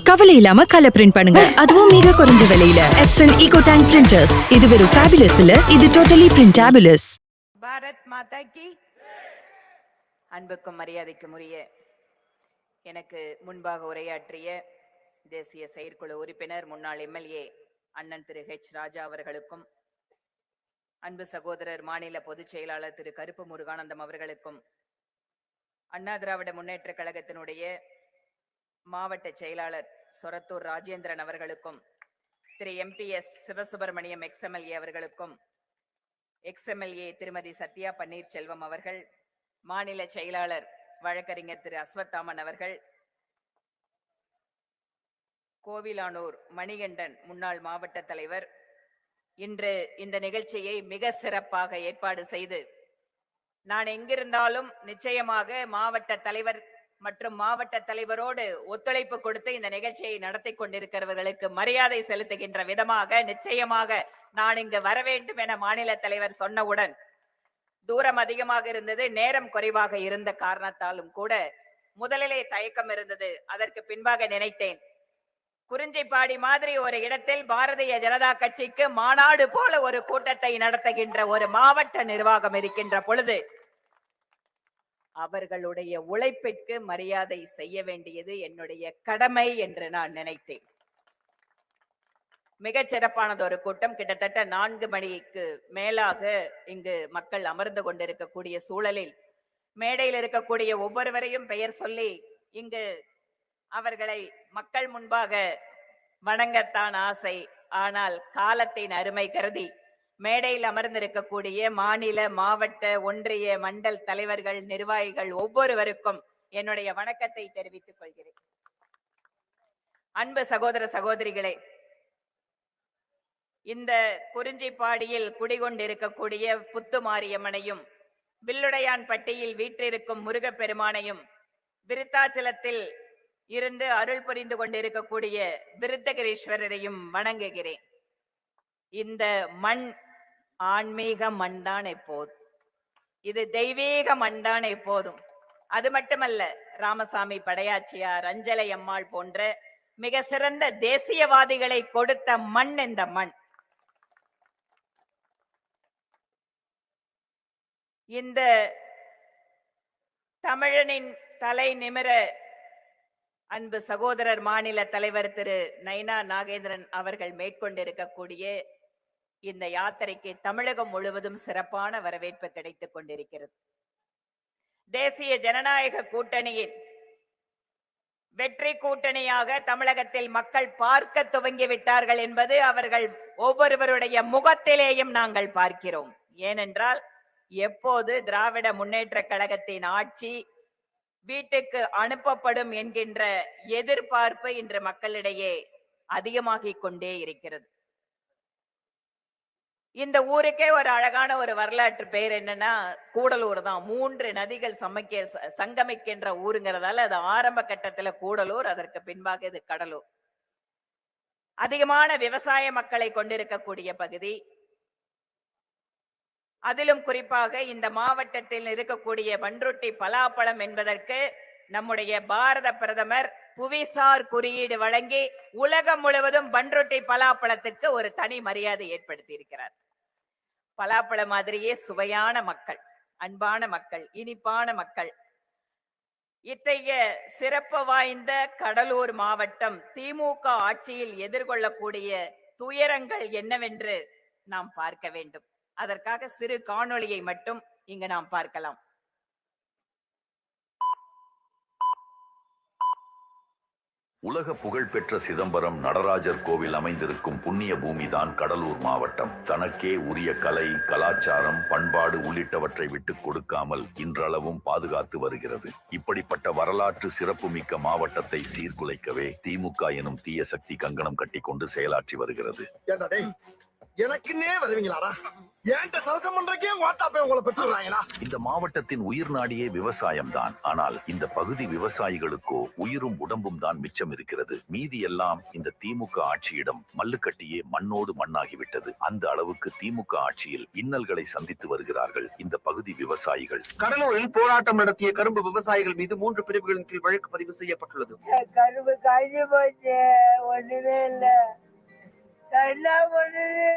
கவலை இல்லாம colour print பண்ணுங்க, அதுவும் மிக குறைஞ்ச விலையில. Epson eco tank printers. இது வெறும் ஃபேபுலஸ் இல்ல, இது டோட்டலி பிரிண்டபிளஸ். பாரத் மாதா கி. அன்புக்கும் மரியாதைக்கும் உரிய எனக்கு முன்பாக உரையாற்றிய தேசிய செயற்குழு உறுப்பினர் முன்னாள் எம்எல்ஏ அண்ணன் திரு ஹெச் ராஜா அவர்களுக்கும், அன்பு சகோதரர் மாநில பொதுச் செயலாளர் திரு கருப்பு முருகானந்தம் அவர்களுக்கும், அண்ணா திராவிட முன்னேற்ற கழகத்தினுடைய மாவட்ட செயலாளர் சொரத்தூர் ராஜேந்திரன் அவர்களுக்கும், திரு எம்பிஎஸ் சிவசுப்பிரமணியம் எக்ஸ்எம்எல்ஏ அவர்களுக்கும், எக்ஸ்எம்எல்ஏ திருமதி சத்யா பன்னீர்செல்வம் அவர்கள், மாநில செயலாளர் வழக்கறிஞர் திரு அஸ்வத்தாமன் அவர்கள், கோவிலானூர் மணிகண்டன் முன்னாள் மாவட்ட தலைவர், இன்று இந்த நிகழ்ச்சியை மிக சிறப்பாக ஏற்பாடு செய்து நான் எங்கிருந்தாலும் நிச்சயமாக மாவட்ட தலைவர் மற்றும் மாவட்ட தலைவரோடு ஒத்துழைப்பு கொடுத்து இந்த நிகழ்ச்சியை நடத்தி கொண்டிருக்கிறவர்களுக்கு மரியாதை செலுத்துகின்ற விதமாக நிச்சயமாக நான் இங்கு வர வேண்டும் என மாநில தலைவர் சொன்னவுடன் தூரம் அதிகமாக இருந்தது, நேரம் குறைவாக இருந்த காரணத்தாலும் கூட முதலிலே தயக்கம் இருந்தது. அதற்கு பின்பாக நினைத்தேன், குறிஞ்சிப்பாடி மாதிரி ஒரு இடத்தில் பாரதிய ஜனதா கட்சிக்கு மாநாடு போல ஒரு கூட்டத்தை நடத்துகின்ற ஒரு மாவட்ட நிர்வாகம் இருக்கின்ற பொழுது அவர்களுடைய உழைப்பிற்கு மரியாதை செய்ய வேண்டியது என்னுடைய கடமை என்று நான் நினைத்தேன். மிகச் சிறப்பானது ஒரு கூட்டம். கிட்டத்தட்ட 4 மணிக்கு மேலாக இங்கு மக்கள் அமர்ந்து கொண்டிருக்கக்கூடிய சூழலில் மேடையில் இருக்கக்கூடிய ஒவ்வொருவரையும் பெயர் சொல்லி இங்கு அவர்களை மக்கள் முன்பாக வணங்கத்தான் ஆசை. ஆனால் காலத்தின் அருமை கருதி மேடையில் அமர்ந்திருக்கக்கூடிய மாநில, மாவட்ட, ஒன்றிய, மண்டல் தலைவர்கள், நிர்வாகிகள் ஒவ்வொருவருக்கும் என்னுடைய வணக்கத்தை தெரிவித்துக் கொள்கிறேன். அன்பு சகோதர சகோதரிகளே, இந்த குறிஞ்சிப்பாடியில் குடிகொண்டிருக்கக்கூடிய புத்துமாரியம்மனையும், வில்லுடையான் பட்டியில் வீற்றிருக்கும் முருகப்பெருமானையும், விருத்தாச்சலத்தில் இருந்து அருள் புரிந்து கொண்டிருக்கக்கூடிய விருத்தகிரீஸ்வரரையும் வணங்குகிறேன். இந்த மண் ஆன்மீக மண் தான் எப்போதும், இது தெய்வீக மண் தான் எப்போதும். அது மட்டுமல்ல, ராமசாமி படையாச்சியார், அஞ்சலை அம்மாள் போன்ற மிக சிறந்த தேசியவாதிகளை கொடுத்த மண் இந்த மண். இந்த தமிழனின் தலை நிமிர அன்பு சகோதரர் மாநில தலைவர் திரு நைனா நாகேந்திரன் அவர்கள் மேற்கொண்டிருக்கக்கூடிய இந்த யாத்திரைக்கு தமிழகம் முழுவதும் சிறப்பான வரவேற்பு கிடைத்துக் கொண்டிருக்கிறது. தேசிய ஜனநாயக கூட்டணியின் வெற்றி கூட்டணியாக தமிழகத்தில் மக்கள் பார்க்க துவங்கிவிட்டார்கள் என்பது அவர்கள் ஒவ்வொருவருடைய முகத்திலேயும் நாங்கள் பார்க்கிறோம். ஏனென்றால் எப்போது திராவிட முன்னேற்ற கழகத்தின் ஆட்சி வீட்டுக்கு அனுப்பப்படும் என்கின்ற எதிர்பார்ப்பு இன்று மக்களிடையே அதிகமாகிக் கொண்டே இருக்கிறது. இந்த ஊருக்கே ஒரு அழகான ஒரு வரலாற்று பெயர் என்னன்னா கூடலூர் தான். 3 நதிகள் சங்கமிக்கின்ற ஊருங்கிறதால அது ஆரம்ப கட்டத்துல கூடலூர், அதற்கு பின்பாக இது கடலூர். அதிகமான விவசாய மக்களை கொண்டிருக்கக்கூடிய பகுதி. அதிலும் குறிப்பாக இந்த மாவட்டத்தில் இருக்கக்கூடிய பன்ருட்டி பலாப்பழம் என்பதற்கு நம்முடைய பாரத பிரதமர் புவிசார் குறியீடு வழங்கி உலகம் முழுவதும் பன்ருட்டி பலாப்பழத்துக்கு ஒரு தனி மரியாதை ஏற்படுத்தி இருக்கிறார். பலாப்பழம் மாதிரியே சுவையான மக்கள், அன்பான மக்கள், இனிப்பான மக்கள். இத்தகைய சிறப்பு வாய்ந்த கடலூர் மாவட்டம் திமுக ஆட்சியில் எதிர்கொள்ளக்கூடிய துயரங்கள் என்னவென்று நாம் பார்க்க வேண்டும். அதற்காக சிறு காணொளியை மட்டும் இங்கு நாம் பார்க்கலாம். உலக புகழ்பெற்ற சிதம்பரம் நடராஜர் கோவில் அமைந்திருக்கும் புண்ணிய பூமிதான் கடலூர் மாவட்டம். தனக்கே உரிய கலை, கலாச்சாரம், பண்பாடு உள்ளிட்டவற்றை விட்டுக் கொடுக்காமல் இன்றளவும் பாதுகாத்து வருகிறது. இப்படிப்பட்ட வரலாற்று சிறப்புமிக்க மாவட்டத்தை சீர்குலைக்கவே திமுக எனும் தீய சக்தி கங்கணம் கட்டிக்கொண்டு செயலாற்றி வருகிறது. எனக்குன்னே வருவீங்களாடா? ஏன்ட்ட சரசம் பண்றக்கே வாட்டாப்பே உங்களை பெற்றுறாங்களா? இந்த மாவட்டத்தின் உயிர் நாடியே விவசாயம்தான். ஆனால் இந்த பகுதி விவசாயிகளுக்கோ உயிரும் உடம்பும் தான் மிச்சம் இருக்கிறது. மீதி எல்லாம் இந்த திமுக ஆட்சியிடம் மல்லுக்கட்டியே மண்ணோடு மண்ணாகிவிட்டது. அந்த அளவுக்கு திமுக ஆட்சியில் இன்னல்களை சந்தித்து வருகிறார்கள் இந்த பகுதி விவசாயிகள். கடலூரில் போராட்டம் நடத்திய கரும்பு விவசாயிகள் மீது 3 பிரிவுகளின் கீழ் வழக்கு பதிவு செய்யப்பட்டுள்ளது. கரும்பு காய்ச்சி போச்சு, ஒண்ணுமே இல்ல. என்ன பண்ணுது?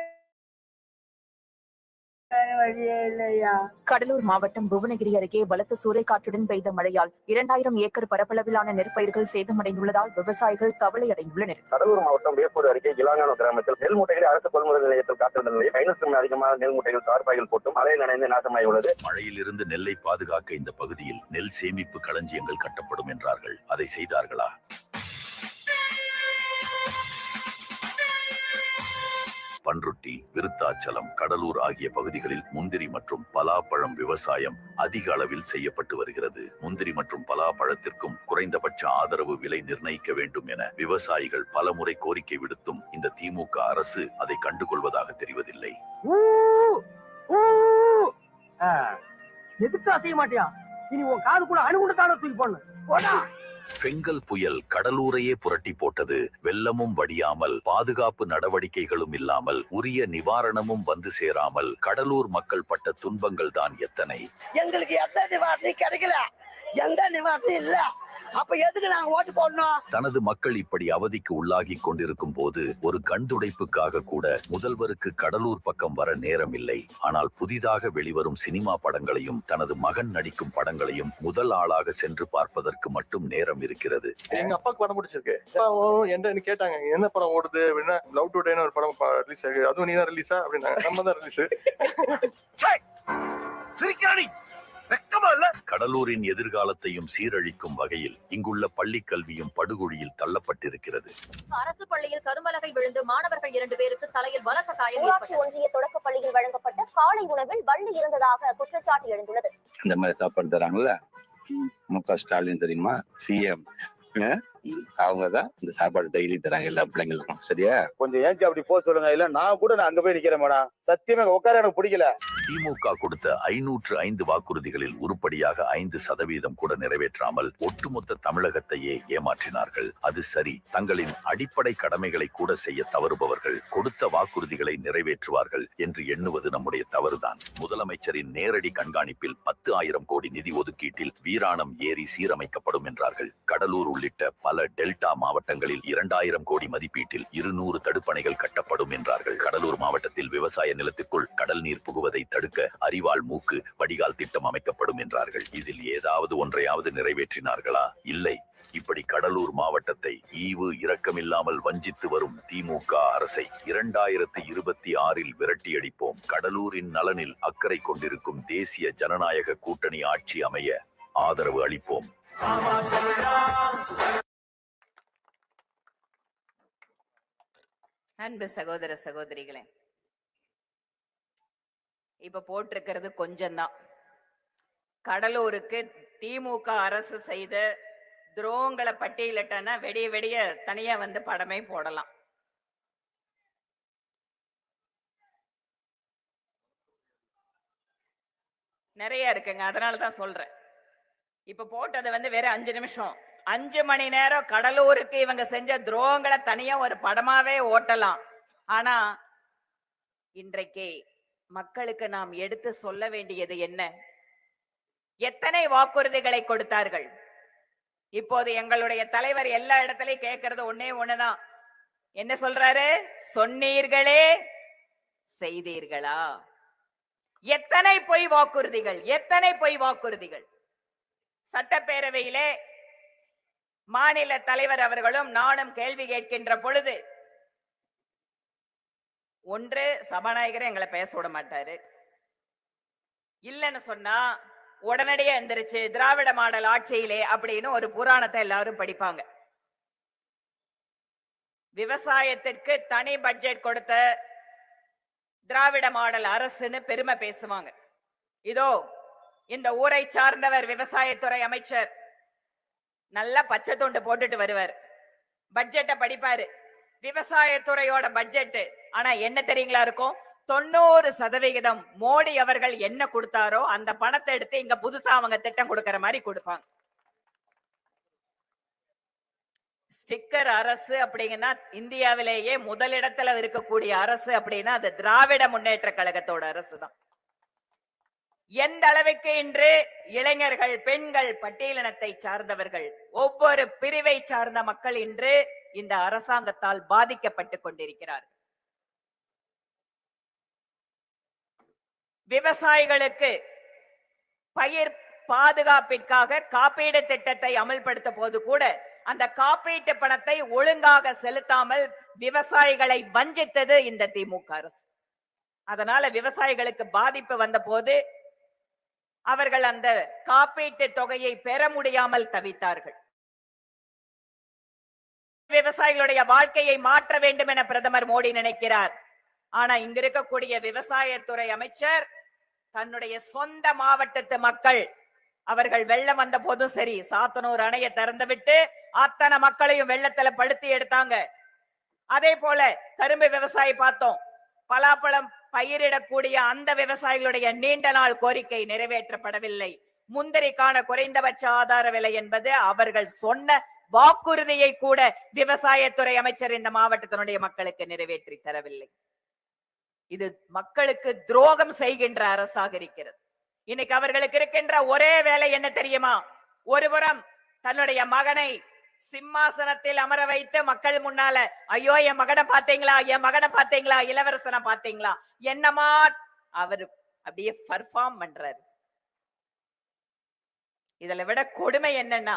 வழியே இல்லையா? கடலூர் மாவட்டம் புவனகிரி அருகே பலத்த சூறைக்காற்றுடன் பெய்த மழையால் 2000 ஏக்கர் பரப்பளவிலான நெற்பயிர்கள் சேதமடைந்துள்ளதால் விவசாயிகள் கவலை அடைந்துள்ளனர். கடலூர் மாவட்டம் வேப்பூர் அருகே இலாங்கானோ கிராமத்தில் நெல் மூட்டைகளை அரசு கொள்முதல் நிலையத்தில் காத்திருந்த நிலையில் 500 அதிகமான நெல் மூட்டைகள் தார்பாயில் போட்டும் மழை நனைந்து நாசமாகி உள்ளது. மழையில் இருந்து நெல்லை பாதுகாக்க இந்த பகுதியில் நெல் சேமிப்பு களஞ்சியங்கள் கட்டப்படும் என்றார்கள். அதை செய்தார்களா? பன்ருட்டி, விருத்தாச்சலம், கடலூர் ஆகிய பகுதிகளில் முந்திரி மற்றும் பலாப்பழம் விவசாயம் அதிக அளவில் செய்யப்பட்டு வருகிறது. முந்திரி மற்றும் பலாப்பழத்திற்கும் குறைந்தபட்ச ஆதரவு விலை நிர்ணயிக்க வேண்டும் என விவசாயிகள் பலமுறை கோரிக்கை விடுத்தும் இந்த திமுக அரசு அதை கண்டுகொள்வதாக தெரிவதில்லை. எதுக்கு அசைய மாட்டியா? இனி உன் காது கூட அணுகுண்டான தூக்கி போடா. பெங்கல் புயல் கடலூரையே புரட்டி போட்டது. வெள்ளமும் வடியாமல், பாதுகாப்பு நடவடிக்கைகளும் இல்லாமல், உரிய நிவாரணமும் வந்து சேராமல் கடலூர் மக்கள் பட்ட துன்பங்கள் தான் எத்தனை. எங்களுக்கு எந்த நிவாரணம் கிடைக்கல, எந்த நிவாரணம் இல்ல. அப்ப எதுக்கு நாங்க ஓட்டு போடணும்? தனது மக்கள் இப்படி அவதிக்கு உள்ளாகி கொண்டிருக்கும் போது ஒரு கண்துடைப்புக்காக கூட முதல்வருக்கு கடலூர் பக்கம் வர நேரம் இல்லை. ஆனால் புதிதாக வெளிவரும் சினிமா படங்களையும் தனது மகன் நடிக்கும் படங்களையும் முதல் ஆளாக சென்று பார்ப்பதற்கு மட்டும் நேரம் இருக்கிறது. எங்க அப்பாவுக்கு படம் பிடிச்சிருக்கு. என்ன கேட்டாங்க, என்ன படம் ஓடுது அப்படின்னா, லவ் டுடேன்னு ஒரு படம் ரிலீஸ் ஆகுது, அதுவும் நீ தான் ரிலீஸா அப்படின்னாங்க. நம்ம தான் ரிலீஸ். கடலூரின் எதிர்காலத்தையும் சீரழிக்கும் வகையில் இங்குள்ள பள்ளி கல்வியும் படுகொழியில் தள்ளப்பட்டிருக்கிறது. அரசு பள்ளியில் கரும்பலகை விழுந்து மாணவர்கள் 2 பேருக்கு தலையில் பலத்த காயம் ஊராட்சி ஒன்றிய தொடக்க பள்ளியில் வழங்கப்பட்ட காலை உணவில் வள்ளி இருந்ததாக குற்றச்சாட்டு எழுந்துள்ளது. இந்த மாதிரி சாப்பாடு தராங்கல்ல, முக ஸ்டாலின் தெரியுமா, சிஎம், அவங்கதான் இந்த சாப்பாடு டெய்லி தராங்க எல்லா பிள்ளைங்களுக்கும். சரியா? கொஞ்சம் ஏஞ்சி அப்படி போக சொல்லுங்க. இல்ல நான் கூட அங்க போய் நிக்கிறேன் மேடம். சத்தியமா உட்கார எனக்கு பிடிக்கல. திமுக கொடுத்த 505 வாக்குறுதிகளில் உருப்படியாக 5% கூட நிறைவேற்றாமல் ஒட்டுமொத்த தமிழகத்தையே ஏமாற்றினார்கள். அது சரி, தங்களின் அடிப்படை கடமைகளை கூட செய்ய தவறுபவர்கள் கொடுத்த வாக்குறுதிகளை நிறைவேற்றுவார்கள் என்று எண்ணுவது நம்முடைய தவறுதான். முதலமைச்சரின் நேரடி கண்காணிப்பில் 10,000 கோடி நிதி ஒதுக்கீட்டில் வீராணம் ஏரி சீரமைக்கப்படும் என்றார்கள். கடலூர் உள்ளிட்ட பல டெல்டா மாவட்டங்களில் 2000 கோடி மதிப்பீட்டில் 200 தடுப்பணைகள் கட்டப்படும் என்றார்கள். கடலூர் மாவட்டத்தில் விவசாய நிலத்திற்குள் கடல் நீர் புகுவதை தடுக்க அரிவாள் மூக்கு வடிகால் திட்டம் அமைக்கப்படும் என்றார்கள். இதில் ஏதாவது ஒன்றையாவது நிறைவேற்றினார்களா? இல்லை. இப்படி கடலூர் மாவட்டத்தை ஈவு இரக்கமில்லாமல் வஞ்சித்து வரும் திமுக அரசை 2026 விரட்டியடிப்போம். கடலூரின் நலனில் அக்கறை கொண்டிருக்கும் தேசிய ஜனநாயக கூட்டணி ஆட்சி அமைய ஆதரவு அளிப்போம். அன்பு சகோதர சகோதரிகளே, இப்ப போட்டிருக்கிறது கொஞ்சம்தான். கடலூருக்கு திமுக அரசு செய்த துரோகங்களை பட்டியலிட்டனா வெடிய வெடிய தனியா வந்து படமே போடலாம். நிறைய இருக்குங்க, அதனாலதான் சொல்றேன். இப்ப போட்டது வந்து வேற 5 நிமிஷம், 5 மணி நேரம் கடலூருக்கு இவங்க செஞ்ச துரோகங்களை தனியா ஒரு படமாவே ஓட்டலாம். ஆனா இன்றைக்கு மக்களுக்கு நாம் எடுத்து சொல்ல வேண்டியது என்ன? எத்தனை வாக்குறுதிகளை கொடுத்தார்கள்? இப்போது எங்களுடைய தலைவர் எல்லா இடத்துலயும் கேட்கறது ஒண்ணுதான். என்ன சொல்றாரு? சொன்னீர்களே, செய்தீர்களா? எத்தனை பொய் வாக்குறுதிகள், எத்தனை பொய் வாக்குறுதிகள். சட்டப்பேரவையிலே மாநில தலைவர் அவர்களும் நானும் கேள்வி கேட்கின்ற பொழுது, ஒன்று சபாநாயகரே எங்களை பேச விட மாட்டாரு, இல்லன்னு சொன்னா உடனடியே எந்திரிச்சு திராவிட மாடல் ஆட்சியிலே அப்படின்னு ஒரு புராணத்தை எல்லாரும் படிப்பாங்க. விவசாயத்திற்கு தனி பட்ஜெட் கொடுத்த திராவிட மாடல் அரசுன்னு பெருமை பேசுவாங்க. இதோ இந்த ஊரை சார்ந்தவர் விவசாயத்துறை அமைச்சர் நல்லா பச்சை துண்டு போட்டுட்டு வருவார், பட்ஜெட்டை படிப்பாரு. விவசாயத்துறையோட பட்ஜெட் ஆனா என்ன தெரியுங்களா இருக்கும், 90% மோடி அவர்கள் என்ன கொடுத்தாரோ அந்த பணத்தை எடுத்து இங்க புதுசா அவங்க திட்டம் கொடுக்கிற மாதிரி கொடுப்பாங்க. ஸ்டிக்கர் அரசு அப்படிங்கன்னா இந்தியாவிலேயே முதலிடத்துல இருக்கக்கூடிய அரசு அப்படின்னா அது திராவிட முன்னேற்ற கழகத்தோட அரசு தான். எந்த அளவுக்கு இன்று இளைஞர்கள், பெண்கள், பட்டியலினத்தை சார்ந்தவர்கள், ஒவ்வொரு பிரிவை சார்ந்த மக்கள் இன்று இந்த அரசாங்கத்தால் பாதிக்கப்பட்டு கொண்டிருக்கிறார்கள். விவசாயிகளுக்கு பயிர் பாதுகாப்பிற்காக காப்பீடு திட்டத்தை அமல்படுத்த போது கூட அந்த காப்பீட்டு பணத்தை ஒழுங்காக செலுத்தாமல் விவசாயிகளை வஞ்சித்தது இந்த திமுக அரசு. அதனால விவசாயிகளுக்கு பாதிப்பு வந்த போது அவர்கள் அந்த காப்பீட்டு தொகையை பெற முடியாமல் தவித்தார்கள். விவசாயிகளுடைய வாழ்க்கையை மாற்ற வேண்டும் என பிரதமர் மோடி நினைக்கிறார். ஆனா இங்க இருக்கக்கூடிய விவசாயத்துறை அமைச்சர் தன்னுடைய சொந்த மாவட்டத்து மக்கள் அவர்கள் வெள்ளம் வந்த போதும் சரி, சாத்தனூர் அணையை திறந்து விட்டு அத்தனை மக்களையும் வெள்ளத்துல படுத்தி எடுத்தாங்க. அதே போல கரும்பு விவசாயி பார்த்தோம், பலாப்பழம் பயிரிடக்கூடிய அந்த விவசாயிகளுடைய நீண்ட நாள் கோரிக்கை நிறைவேற்றப்படவில்லை. முந்திரிக்கான குறைந்தபட்ச ஆதார விலை என்பது அவர்கள் சொன்ன வாக்குறுதியை கூட விவசாயத்துறை அமைச்சர் இந்த மாவட்டத்தினுடைய மக்களுக்கு நிறைவேற்றி தரவில்லை. இது மக்களுக்கு துரோகம் செய்கின்ற அரசாக இருக்கிறது. இன்னைக்கு அவர்களுக்கு இருக்கின்ற ஒரே வேலை என்ன தெரியுமா? ஒருபுறம் தன்னுடைய மகனை சிம்மாசனத்தில் அமர வைத்து மக்கள் முன்னால, ஐயோ என் மகனை பாத்தீங்களா, என் மகனை பாத்தீங்களா, இளவரசனை பாத்தீங்களா, என்னமா அவர் அப்படியே பர்ஃபார்ம் பண்றாரு. இதுல விட கொடுமை என்னன்னா,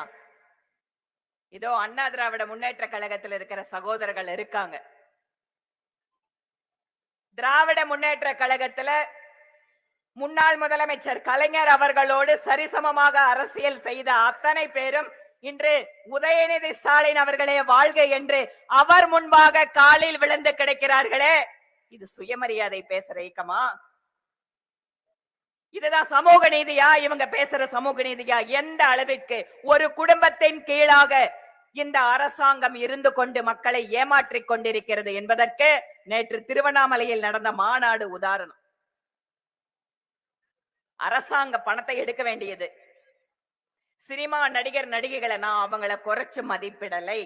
இதோ அண்ணா திராவிட முன்னேற்ற கழகத்தில் இருக்கிற சகோதரர்கள் இருக்காங்க. திராவிட முன்னேற்ற கழகத்துல முன்னாள் முதலமைச்சர் கலைஞர் அவர்களோடு சரிசமமாக அரசியல் செய்த அத்தனை பேரும் இன்று உதயநிதி ஸ்டாலின் அவர்களே வாழ்க என்று அவர் முன்பாக காலில் விழுந்து கிடக்கிறார்களே, இது சுயமரியாதை பேசுற இயக்கமா? இதுதான் சமூக நீதியா? இவங்க பேசுற சமூக நீதியா? எந்த அளவிற்கு ஒரு குடும்பத்தின் கீழாக இந்த அரசாங்கம் இருந்து கொண்டு மக்களை ஏமாற்றிக் கொண்டிருக்கிறது என்பதற்கு நேற்று திருவண்ணாமலையில் நடந்த மாநாடு உதாரணம். அரசாங்க பணத்தை எடுக்க வேண்டியது. சினிமா நடிகர் நடிகைகளை நான் அவங்களை குறைச்சு மதிப்பிடலை.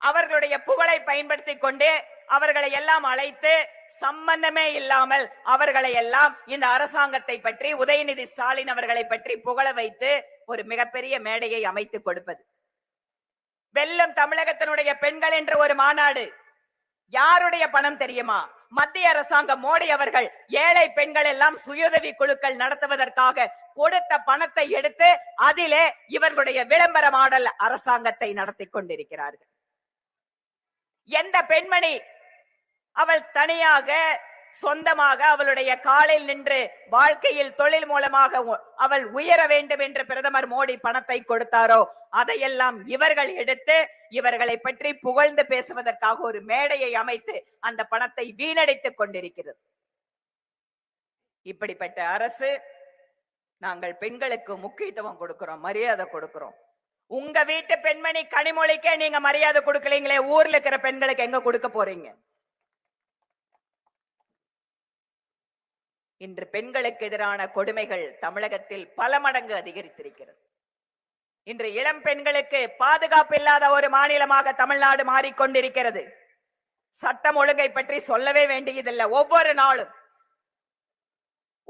அவர்களுடைய புகழை பயன்படுத்தி கொண்டு அவர்களை எல்லாம் அழைத்து சம்பந்தமே இல்லாமல் அவர்களை எல்லாம் இந்த அரசாங்கத்தை பற்றி, உதயநிதி ஸ்டாலின் அவர்களை பற்றி புகழ வைத்து ஒரு மிகப்பெரிய மேடையை அமைத்து கொடுப்பது. வெல்லும் தமிழகத்தினுடைய பெண்கள் என்ற ஒரு மாநாடு யாருடைய பணம் தெரியுமா? மத்திய அரசாங்கம் மோடி அவர்கள் ஏழை பெண்கள் எல்லாம் சுயஉதவி குழுக்கள் நடத்துவதற்காக கொடுத்த பணத்தை எடுத்து அதிலே இவர்களுடைய விளம்பர மாடல் அரசாங்கத்தை நடத்தி கொண்டிருக்கிறார்கள். எந்த பெண்மணி அவள் தனியாக சொந்தமாக அவளுடைய காலில் நின்று வாழ்க்கையில் தொழில் மூலமாக அவள் உயர வேண்டும் என்று பிரதமர் மோடி பணத்தை கொடுத்தாரோ அதையெல்லாம் இவர்கள் எடுத்து இவர்களை பற்றி புகழ்ந்து பேசுவதற்காக ஒரு மேடையை அமைத்து அந்த பணத்தை வீணடித்துக் கொண்டிருக்கிறது. இப்படிப்பட்ட அரசு. நாங்கள் பெண்களுக்கு முக்கியத்துவம் கொடுக்கிறோம், மரியாதை கொடுக்கிறோம். உங்க வீட்டு பெண்மணி கனிமொழிக்கே நீங்க மரியாதை கொடுக்கலீங்களே, ஊர்ல இருக்கிற பெண்களுக்கு எங்க கொடுக்க போறீங்க? இன்று பெண்களுக்கு எதிரான கொடுமைகள் தமிழகத்தில் பல மடங்கு அதிகரித்திருக்கிறது. இன்று இளம் பெண்களுக்கு பாதுகாப்பு இல்லாத ஒரு மாநிலமாக தமிழ்நாடு மாறிக்கொண்டிருக்கிறது. சட்டம் ஒழுங்கை பற்றி சொல்லவே வேண்டியதில்லை.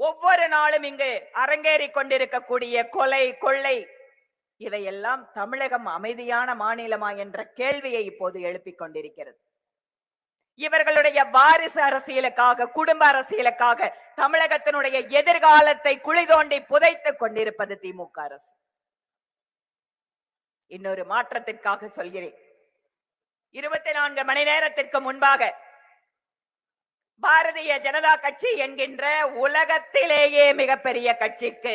ஒவ்வொரு நாளும் இங்கு அரங்கேறி கொண்டிருக்கக்கூடிய கொலை, கொள்ளை, இவையெல்லாம் தமிழகம் அமைதியான மாநிலமா என்ற கேள்வியை இப்போது எழுப்பிக் கொண்டிருக்கிறது. இவர்களுடைய வாரிசு அரசியலுக்காக, குடும்ப அரசியலுக்காக தமிழகத்தினுடைய எதிர்காலத்தை குழி தோண்டி புதைத்துக் கொண்டிருப்பது திமுக அரசு. இன்னொரு மாற்றத்திற்காக சொல்கிறேன். 24 மணி நேரத்திற்கு முன்பாக பாரதிய ஜனதா கட்சி என்கின்ற உலகத்திலேயே மிகப்பெரிய கட்சிக்கு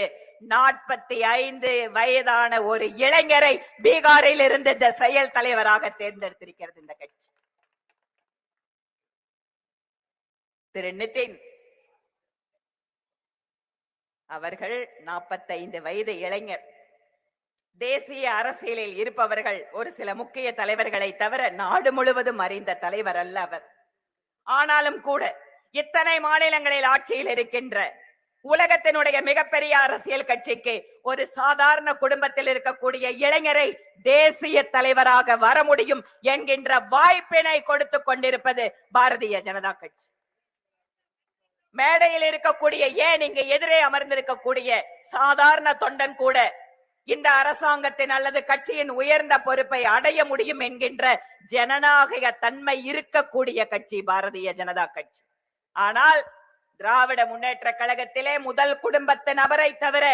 45 வயதான ஒரு இளைஞரை பீகாரில் இருந்து இந்த செயல் தலைவராக தேர்ந்தெடுத்திருக்கிறது இந்த கட்சி. திரு நிதின் அவர்கள் 45 வயது இளைஞர். தேசிய அரசியலில் இருப்பவர்கள் ஒரு சில முக்கிய தலைவர்களை தவிர நாடு முழுவதும் அறிந்த தலைவர் அல்ல அவர். ஆனாலும் கூட இத்தனை மாநிலங்களில் ஆட்சியில் இருக்கின்ற உலகத்தினுடைய மிகப்பெரிய அரசியல் கட்சிக்கு ஒரு சாதாரண குடும்பத்தில் இருக்கக்கூடிய இளைஞரை தேசிய தலைவராக வர முடியும் என்கின்ற வாய்ப்பினை கொடுத்து கொண்டிருப்பது பாரதிய ஜனதா கட்சி. மேடையில் இருக்கக்கூடிய, ஏன் இங்கு எதிரே அமர்ந்திருக்கக்கூடிய சாதாரண தொண்டன் கூட இந்த அரசாங்கத்தின் அல்லது கட்சியின் உயர்ந்த பொறுப்பை அடைய முடியும் என்கின்ற ஜனநாயக தன்மை இருக்கக்கூடிய கட்சி பாரதிய ஜனதா கட்சி. ஆனால் திராவிட முன்னேற்ற கழகத்திலே முதல் குடும்பத்து நபரை தவிர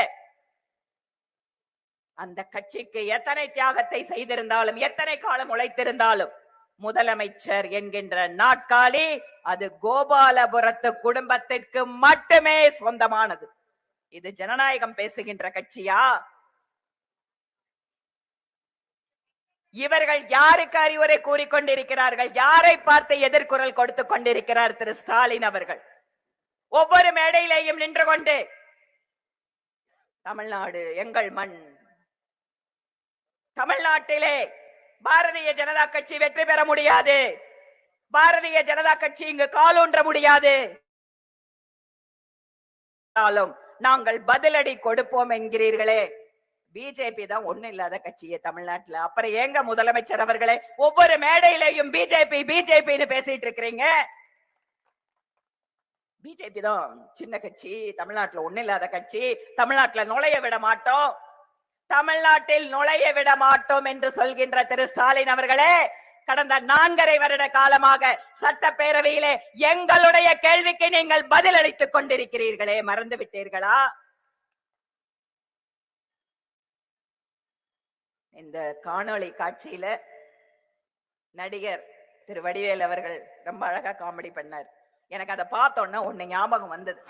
அந்த கட்சிக்கு எத்தனை தியாகத்தை செய்திருந்தாலும், எத்தனை காலம் உழைத்திருந்தாலும், முதலமைச்சர் என்கின்ற நாட்காலி அது கோபாலபுரத்து குடும்பத்திற்கு மட்டுமே சொந்தமானது. இது ஜனநாயகம் பேசுகின்ற கட்சியா? இவர்கள் யாருக்கு அறிவுரை கூறிக்கொண்டிருக்கிறார்கள்? யாரை பார்த்து எதிர்குரல் கொடுத்துக் கொண்டிருக்கிறார் திரு ஸ்டாலின் அவர்கள்? ஒவ்வொரு மேடையிலேயும் நின்று கொண்டு தமிழ்நாடு எங்கள் மண், தமிழ்நாட்டிலே பாரதிய ஜனதா கட்சி வெற்றி பெற முடியாது, பாரதிய ஜனதா கட்சி இங்கு காலூன்ற முடியாது, நாங்கள் பதிலடி கொடுப்போம் என்கிறீர்களே. பிஜேபி தான் ஒண்ணு இல்லாத கட்சியே தமிழ்நாட்டுல. அப்புறம் ஏங்க முதலமைச்சர் அவர்களே ஒவ்வொரு மேடையிலையும் பிஜேபி பிஜேபின்னு பேசிட்டு இருக்கிறீங்க? பிஜேபி தான் சின்ன கட்சி, தமிழ்நாட்டுல ஒண்ணு இல்லாத கட்சி, தமிழ்நாட்டுல நுழைய விட மாட்டோம், தமிழ்நாட்டில் நுழைய விட மாட்டோம் என்று சொல்கின்ற திரு ஸ்டாலின் அவர்களே, கடந்த 4.5 வருட காலமாக சட்டப்பேரவையிலே எங்களுடைய கேள்விக்கு நீங்கள் பதில் அளித்துக் கொண்டிருக்கிறீர்களே, மறந்து விட்டீர்களா? இந்த காணொளி காட்சியில நடிகர் திரு வடிவேல் அவர்கள் ரொம்ப அழகா காமெடி பண்ணார். எனக்கு அதை பார்த்தோன்னா ஒண்ணு ஞாபகம் வந்தது.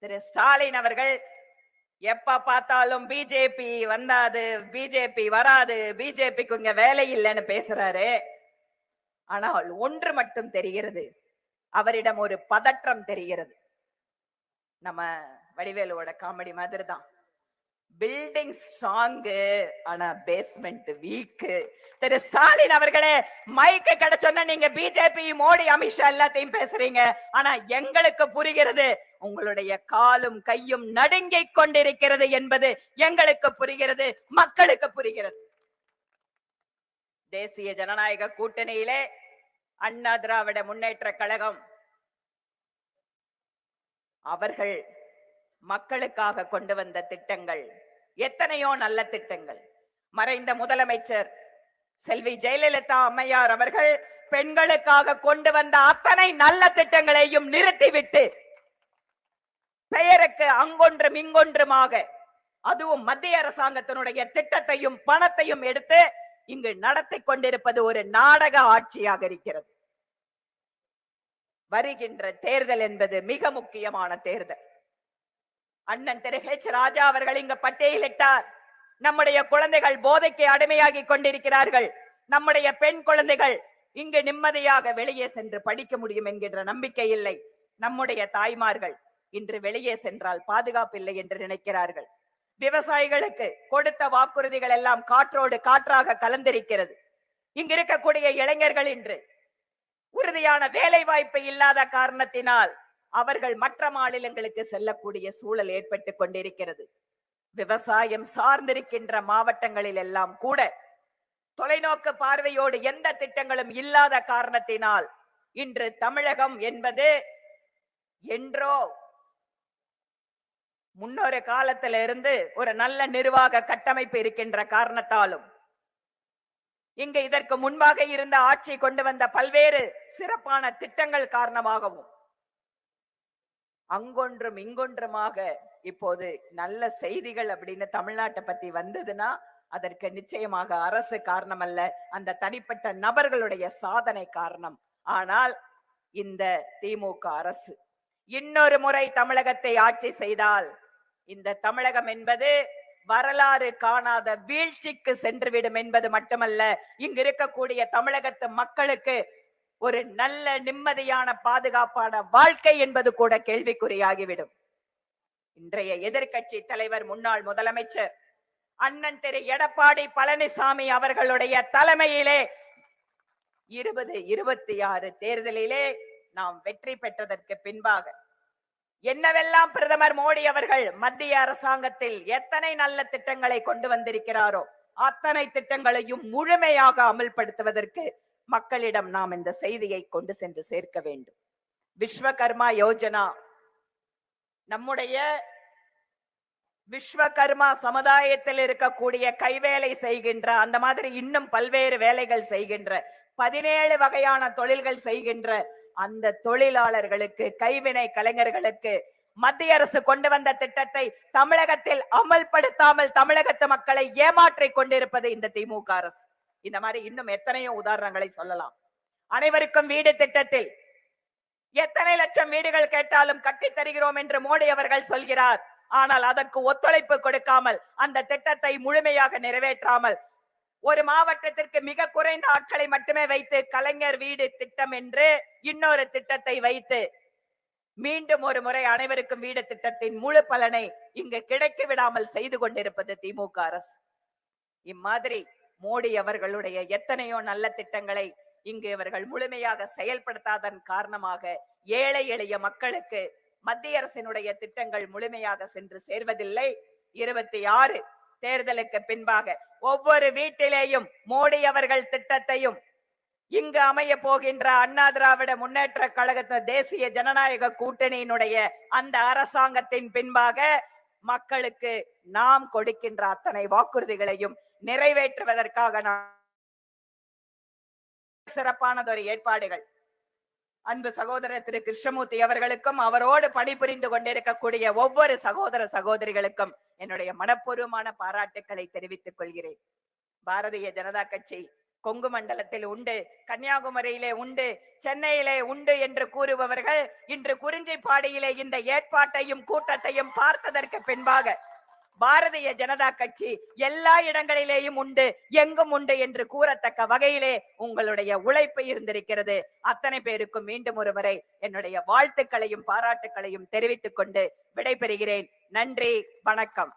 திரு ஸ்டாலின் அவர்கள் எப்ப பார்த்தாலும் பிஜேபி வந்தாது, பிஜேபி வராது, பிஜேபிக்கு இங்க வேலை இல்லைன்னு பேசுறாரு. ஆனால் ஒன்று மட்டும் தெரிகிறது, அவரிடம் ஒரு பதற்றம் தெரிகிறது. நம்ம வடிவேலுவோட காமெடி மாதிரி தான். பில்டிங் ஸ்ட்ராங்கு, ஆனா பேஸ்மெண்ட் வீக். திரு ஸ்டாலின் அவர்களே, மைக்கு கிடைச்சோன்னா நீங்க பிஜேபி, மோடி, அமித்ஷா எல்லாத்தையும் பேசுறீங்க. ஆனா எங்களுக்கு புரிகிறது, உங்களுடைய காலும் கையும் நடுங்கிக் கொண்டிருக்கிறது என்பது எங்களுக்கு புரிகிறது, மக்களுக்கு புரிகிறது. தேசிய ஜனநாயக கூட்டணியிலே அண்ணா திராவிட முன்னேற்ற கழகம் அவர்கள் மக்களுக்காக கொண்டு வந்த திட்டங்கள் எத்தனையோ நல்ல திட்டங்கள். மறைந்த முதலமைச்சர் செல்வி ஜெயலலிதா அம்மையார் அவர்கள் பெண்களுக்காக கொண்டு வந்த அத்தனை நல்ல திட்டங்களையும் நிறுத்திவிட்டு பெயருக்கு அங்கொன்றும் இங்கொன்றுமாக, அதுவும் மத்திய அரசாங்கத்தினுடைய திட்டத்தையும் பணத்தையும் எடுத்து இங்கு நடத்தி கொண்டிருப்பது ஒரு நாடக ஆட்சியாக இருக்கிறது. வருகின்ற தேர்தல் என்பது மிக முக்கியமான தேர்தல். அண்ணன் திரு ஹெச் ராஜா அவர்கள் இங்கு பட்டியலிட்டார். நம்முடைய குழந்தைகள் போதைக்கு அடிமையாகி கொண்டிருக்கிறார்கள், நம்முடைய பெண் குழந்தைகள் இங்கு நிம்மதியாக வெளியே சென்று படிக்க முடியும் என்கின்ற நம்பிக்கை இல்லை. நம்முடைய தாய்மார்கள் இன்று வெளியே சென்றால் பாதுகாப்பு இல்லை என்று நினைக்கிறார்கள். விவசாயிகளுக்கு கொடுத்த வாக்குறுதிகள் எல்லாம் காற்றோடு காற்றாக கலந்திருக்கிறது. இங்கு இருக்கக்கூடிய இளைஞர்கள் இன்று உறுதியான வேலை வாய்ப்பு இல்லாத காரணத்தினால் அவர்கள் மற்ற மாநிலங்களுக்கு செல்லக்கூடிய சூழல் ஏற்பட்டு கொண்டிருக்கிறது. விவசாயம் சார்ந்திருக்கின்ற மாவட்டங்களில் எல்லாம் கூட தொலைநோக்கு பார்வையோடு எந்த திட்டங்களும் இல்லாத காரணத்தினால் இன்று தமிழகம் என்பது என்றோ முன்னொரு காலத்திலிருந்து ஒரு நல்ல நிர்வாக கட்டமைப்பு இருக்கின்ற காரணத்தாலும் இங்கு இதற்கு முன்பாக இருந்த ஆட்சி கொண்டு வந்த பல்வேறு சிறப்பான திட்டங்கள் காரணமாகவும் அங்கொன்றும் இங்கொன்றுமாக இப்போது நல்ல செய்திகள் அப்படின்னு தமிழ்நாட்டை பத்தி வந்ததுன்னா அதற்கு நிச்சயமாக அரசு காரணம் அல்ல, அந்த தனிப்பட்ட நபர்களுடைய சாதனை காரணம். ஆனால் இந்த திமுக அரசு இன்னொரு முறை தமிழகத்தை ஆட்சி செய்தால் இந்த தமிழகம் என்பது வரலாறு காணாத வீழ்ச்சிக்கு சென்றுவிடும் என்பது மட்டுமல்ல, இங்கு இருக்கக்கூடிய தமிழகத்து மக்களுக்கு ஒரு நல்ல நிம்மதியான பாதுகாப்பான வாழ்க்கை என்பது கூட கேள்விக்குறியாகிவிடும். இன்றைய எதிர்க்கட்சி தலைவர் முன்னாள் முதலமைச்சர் அண்ணன் திரு எடப்பாடி பழனிசாமி அவர்களுடைய தலைமையிலே 2026 தேர்தலிலே நாம் வெற்றி பெற்றதற்கு பின்பாக என்னவெல்லாம் பிரதமர் மோடி அவர்கள் மத்திய அரசாங்கத்தில் எத்தனை நல்ல திட்டங்களை கொண்டு வந்திருக்கிறாரோ அத்தனை திட்டங்களையும் முழுமையாக அமல்படுத்துவதற்கு மக்களிடம் நாம் இந்த செய்தியை கொண்டு சென்று சேர்க்க வேண்டும். விஸ்வகர்மா யோஜனா, நம்முடைய விஸ்வகர்மா சமுதாயத்தில் இருக்கக்கூடிய கைவேலை செய்கின்ற, அந்த மாதிரி இன்னும் பல்வேறு வேலைகள் செய்கின்ற 17 வகையான தொழில்கள் செய்கின்ற அந்த தொழிலாளர்களுக்கு, கைவினை கலைஞர்களுக்கு மத்திய அரசு கொண்டு வந்த திட்டத்தை தமிழகத்தில் அமல்படுத்தாமல் தமிழகத்து மக்களை ஏமாற்றிக் கொண்டிருப்பது இந்த திமுக அரசு. இந்த மாதிரி இன்னும் எத்தனையோ உதாரணங்களை சொல்லலாம். அனைவருக்கும் வீடு திட்டத்தில் எத்தனை லட்சம் வீடுகள் கேட்டாலும் கட்டித் தருகிறோம் என்று மோடி அவர்கள் சொல்கிறார். ஆனால் அதற்கு ஒத்துழைப்பு கொடுக்காமல், அந்த திட்டத்தை முழுமையாக நிறைவேற்றாமல், ஒரு மாவட்டத்திற்கு மிக குறைந்த ஆட்களை மட்டுமே வைத்து கலைஞர் வீடு திட்டம் என்று இன்னொரு திட்டத்தை வைத்து மீண்டும் ஒரு முறை அனைவருக்கும் வீடு திட்டத்தின் முழு பலனை இங்கு கிடைக்க விடாமல் செய்து கொண்டிருப்பது திமுக அரசு. இம்மாதிரி மோடி அவர்களுடைய எத்தனையோ நல்ல திட்டங்களை இங்கு இவர்கள் முழுமையாக செயல்படுத்தாதன் காரணமாக ஏழை எளிய மக்களுக்கு மத்திய அரசினுடைய திட்டங்கள் முழுமையாக சென்று சேர்வதில்லை. 26 தேர்தலுக்கு பின்பாக ஒவ்வொரு வீட்டிலேயும் மோடி அவர்கள் திட்டத்தையும், இங்கு அமைய போகின்ற அண்ணா திராவிட முன்னேற்ற கழகத்தை தேசிய ஜனநாயக கூட்டணியினுடைய அந்த அரசாங்கத்தின் பின்பாக மக்களுக்கு நாம் கொடுக்கின்ற அத்தனை வாக்குறுதிகளையும் நிறைவேற்றுவதற்காக சிறப்பானதொரு ஏற்பாடுகள். அன்பு சகோதரர் திரு கிருஷ்ணமூர்த்தி அவர்களுக்கும் அவரோடு பணிபுரிந்து கொண்டிருக்கக்கூடிய ஒவ்வொரு சகோதர சகோதரிகளுக்கும் என்னுடைய மனப்பூர்வமான பாராட்டுக்களை தெரிவித்துக் கொள்கிறேன். பாரதிய ஜனதா கட்சி கொங்கு மண்டலத்தில் உண்டு, கன்னியாகுமரியிலே உண்டு, சென்னையிலே உண்டு என்று கூறுபவர்கள் இன்று குறிஞ்சிப்பாடியிலே இந்த ஏற்பாட்டையும் கூட்டத்தையும் பார்த்ததற்கு பின்பாக பாரதிய ஜனதா கட்சி எல்லா இடங்களிலேயும் உண்டு, எங்கும் உண்டு என்று கூறத்தக்க வகையிலே உங்களுடைய உழைப்பு இருந்திருக்கிறது. அத்தனை பேருக்கும் மீண்டும் ஒரு முறை என்னுடைய வாழ்த்துக்களையும் பாராட்டுக்களையும் தெரிவித்துக் கொண்டு விடைபெறுகிறேன். நன்றி, வணக்கம்.